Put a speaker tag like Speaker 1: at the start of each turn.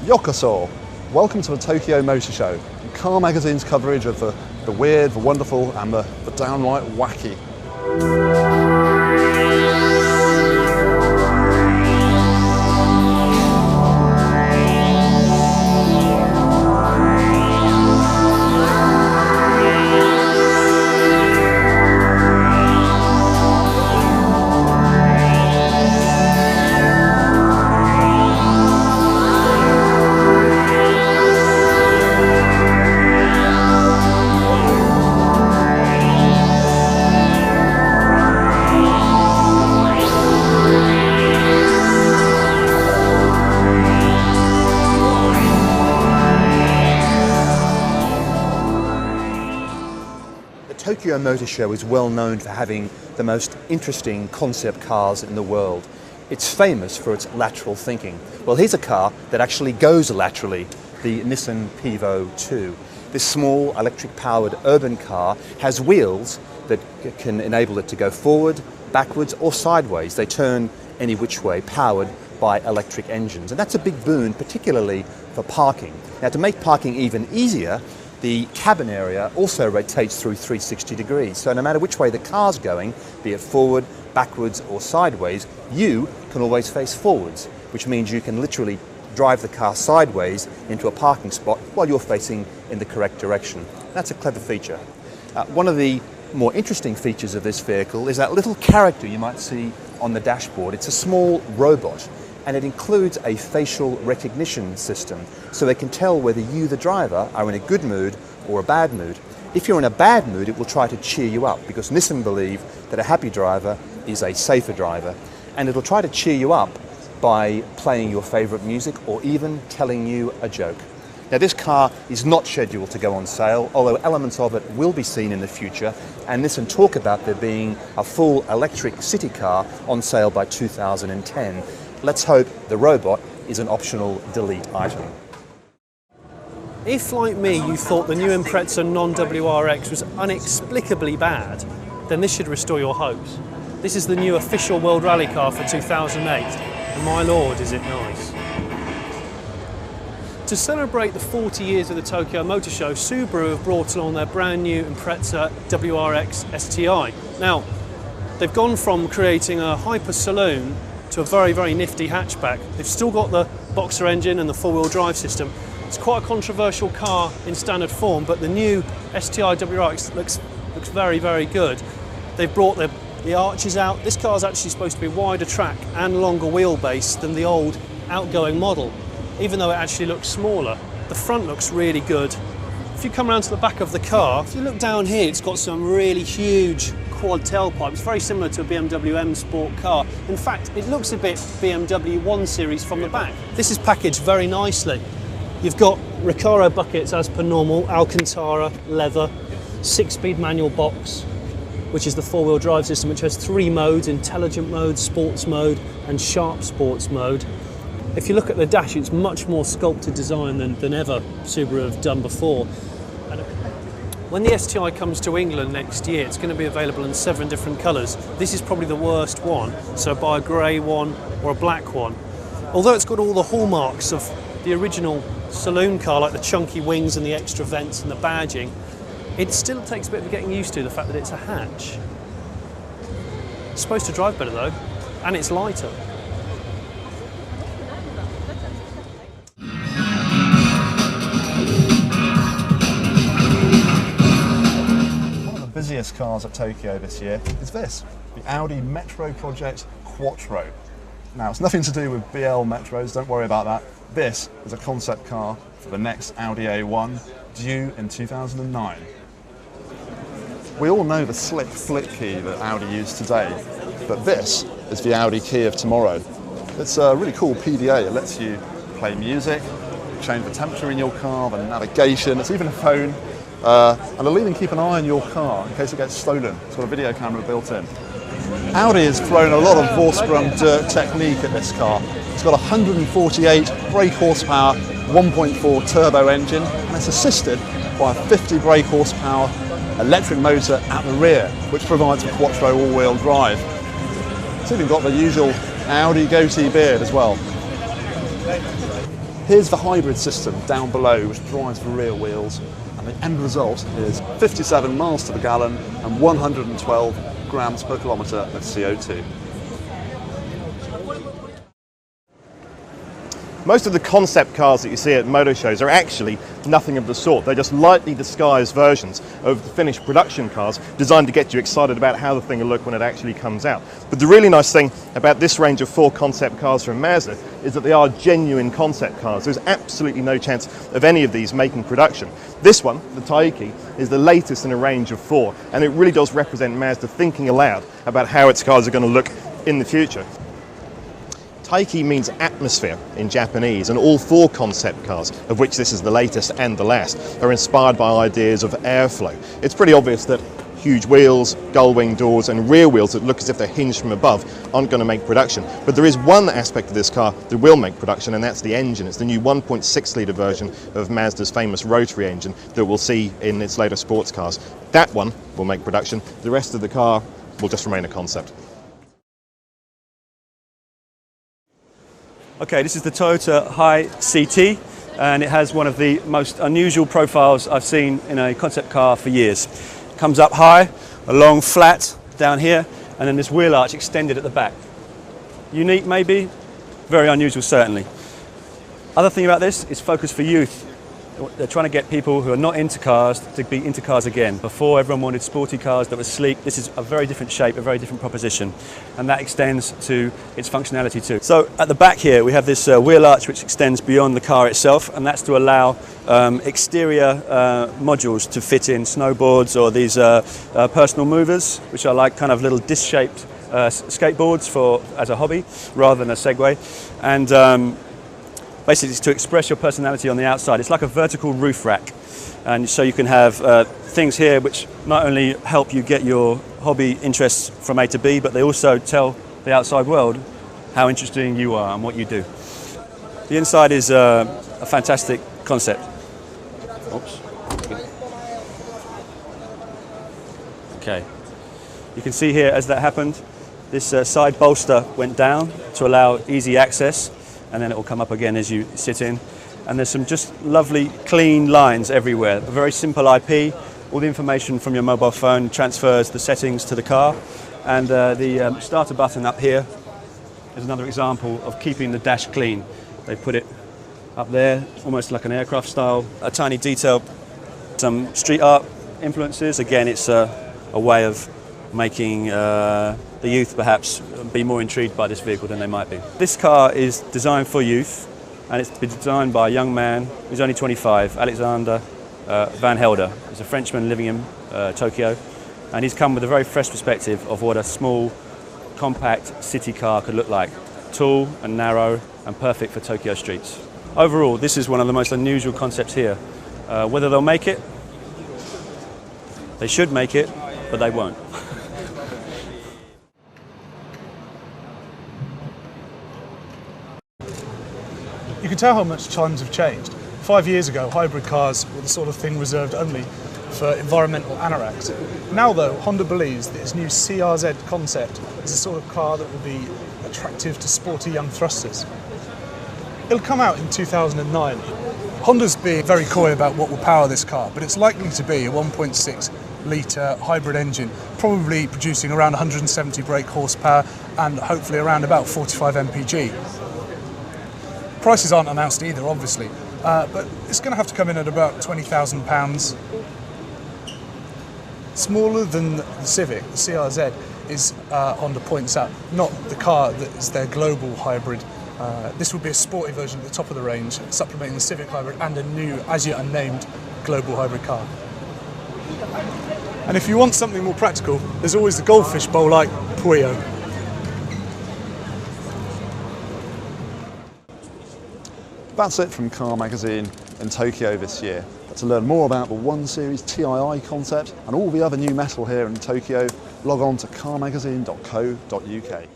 Speaker 1: Yokoso! Welcome to the Tokyo Motor Show, Car Magazine's coverage of the weird, the wonderful and the downright wacky.
Speaker 2: The Tokyo Motor Show is well known for having the most interesting concept cars in the world. It's famous for its lateral thinking. Well, here's a car that actually goes laterally, the Nissan Pivo 2. This small electric-powered urban car has wheels that can enable it to go forward, backwards or sideways. They turn any which way, powered by electric engines. And that's a big boon, particularly for parking. Now, to make parking even easier, the cabin area also rotates through 360 degrees. So no matter which way the car's going, be it forward, backwards or sideways, you can always face forwards, which means you can literally drive the car sideways into a parking spot while you're facing in the correct direction. That's a clever feature. One of the more interesting features of this vehicle is that little character you might see on the dashboard. It's a small robot, and it includes a facial recognition system, so they can tell whether you, the driver, are in a good mood or a bad mood. If you're in a bad mood, it will try to cheer you up, because Nissan believe that a happy driver is a safer driver, and it'll try to cheer you up by playing your favourite music or even telling you a joke. Now, this car is not scheduled to go on sale, although elements of it will be seen in the future, and Nissan talk about there being a full electric city car on sale by 2010. Let's hope the robot is an optional delete item.
Speaker 3: If, like me, you thought the new Impreza non-WRX was inexplicably bad, then this should restore your hopes. This is the new official World Rally car for 2008, and my lord, is it nice. To celebrate the 40 years of the Tokyo Motor Show, Subaru have brought along their brand new Impreza WRX STI. Now, they've gone from creating a hyper saloon to a very, very nifty hatchback. They've still got the boxer engine and the four-wheel drive system. It's quite a controversial car in standard form, but the new STI WRX looks very, very good. They've brought the arches out. This car is actually supposed to be wider track and longer wheelbase than the old outgoing model, even though it actually looks smaller. The front looks really good. If you come around to the back of the car, if you look down here, it's got some really huge quad tailpipes, very similar to a BMW M Sport car. In fact, it looks a bit BMW 1 Series from the back. This is packaged very nicely. You've got Recaro buckets as per normal, Alcantara, leather, 6-speed manual box, which is the four-wheel drive system, which has 3 modes: intelligent mode, sports mode and sharp sports mode. If you look at the dash, it's much more sculpted design than ever Subaru have done before. And when the STI comes to England next year, it's going to be available in 7 different colours. This is probably the worst one, so buy a grey one or a black one. Although it's got all the hallmarks of the original saloon car, like the chunky wings and the extra vents and the badging, it still takes a bit of getting used to, the fact that it's a hatch. It's supposed to drive better though, and it's lighter.
Speaker 1: Busiest cars at Tokyo this year is this, the Audi Metro Project Quattro. Now, it's nothing to do with BL Metros, don't worry about that. This is a concept car for the next Audi A1, due in 2009. We all know the slick flip key that Audi use today, but this is the Audi key of tomorrow. It's a really cool PDA. It lets you play music, change the temperature in your car, the navigation, it's even a phone. And it'll even keep an eye on your car in case it gets stolen. It's got a video camera built in. Audi has thrown a lot of Vorsprung dirt technique at this car. It's got 148 brake horsepower, 1.4 turbo engine, and it's assisted by a 50 brake horsepower electric motor at the rear, which provides a Quattro all-wheel drive. It's even got the usual Audi goatee beard as well. Here's the hybrid system down below, which drives the rear wheels, and the end result is 57 miles to the gallon and 112 grams per kilometre of CO2.
Speaker 4: Most of the concept cars that you see at motor shows are actually nothing of the sort. They're just lightly disguised versions of the finished production cars designed to get you excited about how the thing will look when it actually comes out. But the really nice thing about this range of 4 concept cars from Mazda is that they are genuine concept cars. There's absolutely no chance of any of these making production. This one, the Taiki, is the latest in a range of 4, and it really does represent Mazda thinking aloud about how its cars are going to look in the future. Taiki means atmosphere in Japanese, and all 4 concept cars, of which this is the latest and the last, are inspired by ideas of airflow. It's pretty obvious that huge wheels, gull-wing doors and rear wheels that look as if they're hinged from above aren't going to make production. But there is one aspect of this car that will make production, and that's the engine. It's the new 1.6 litre version of Mazda's famous rotary engine that we'll see in its later sports cars. That one will make production. The rest of the car will just remain a concept.
Speaker 5: Okay, this is the Toyota Hi-CT, and it has one of the most unusual profiles I've seen in a concept car for years. It comes up high, a long flat down here, and then this wheel arch extended at the back. Unique maybe, very unusual certainly. Other thing about this is focus for youth. They're trying to get people who are not into cars to be into cars again. Before, everyone wanted sporty cars that were sleek. This is a very different shape, a very different proposition, and that extends to its functionality too. So at the back here we have this wheel arch which extends beyond the car itself, and that's to allow exterior modules to fit in snowboards or these personal movers, which are like kind of little disc-shaped skateboards as a hobby rather than a Segway. And basically, it's to express your personality on the outside. It's like a vertical roof rack. And so you can have things here which not only help you get your hobby interests from A to B, but they also tell the outside world how interesting you are and what you do. The inside is a fantastic concept. Oops. Okay. You can see here as that happened, this side bolster went down to allow easy access, and then it will come up again as you sit in. And there's some just lovely clean lines everywhere. A very simple IP. All the information from your mobile phone transfers the settings to the car. And the starter button up here is another example of keeping the dash clean. They put it up there, almost like an aircraft style. A tiny detail, some street art influences. Again, it's a way of making the youth perhaps be more intrigued by this vehicle than they might be. This car is designed for youth, and it's been designed by a young man who's only 25, Alexander Van Helder. He's a Frenchman living in Tokyo, and he's come with a very fresh perspective of what a small, compact city car could look like. Tall and narrow and perfect for Tokyo streets. Overall, this is one of the most unusual concepts here. Whether they'll make it, they should make it, but they won't.
Speaker 6: You can tell how much times have changed. 5 years ago, hybrid cars were the sort of thing reserved only for environmental anoraks. Now though, Honda believes that its new CRZ concept is the sort of car that will be attractive to sporty young thrusters. It'll come out in 2009. Honda's being very coy about what will power this car, but it's likely to be a 1.6 litre hybrid engine, probably producing around 170 brake horsepower and hopefully around about 45 mpg. Prices aren't announced either, obviously, but it's going to have to come in at about £20,000. Smaller than the Civic, the CRZ is, Honda points out, not the car that is their global hybrid. This would be a sporty version at the top of the range, supplementing the Civic hybrid and a new, as yet unnamed, global hybrid car. And if you want something more practical, there's always the Goldfish Bowl like Puyo.
Speaker 1: That's it from Car Magazine in Tokyo this year. But to learn more about the 1 Series TII concept and all the other new metal here in Tokyo, log on to carmagazine.co.uk.